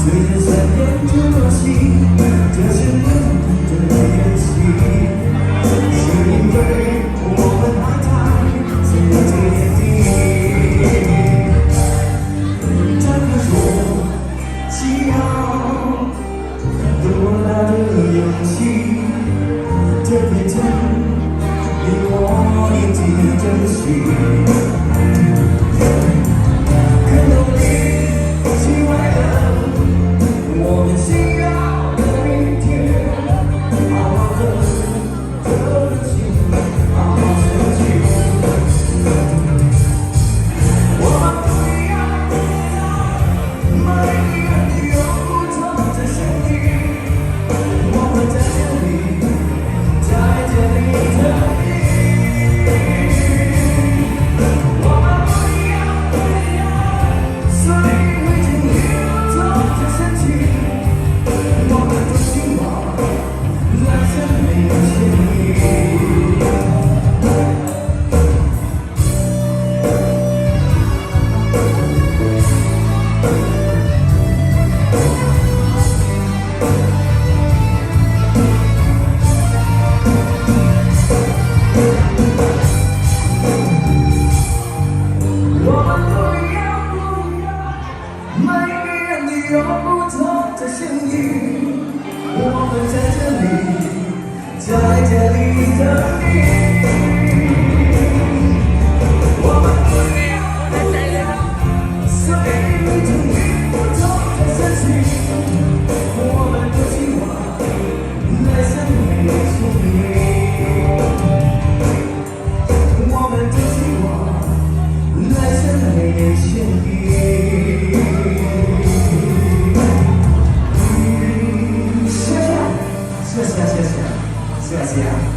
随着3年的默契，这是不同的演戏，是因为我们爱太深入这眼底。坦白说，需要多大的勇气，这片天离我已经珍惜。有不同的声音，我们在这里，在这里等你。我们不一样，所以每种不同的深情，我们都希望来生命相依。我们都希望来生命相依。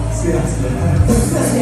谢谢。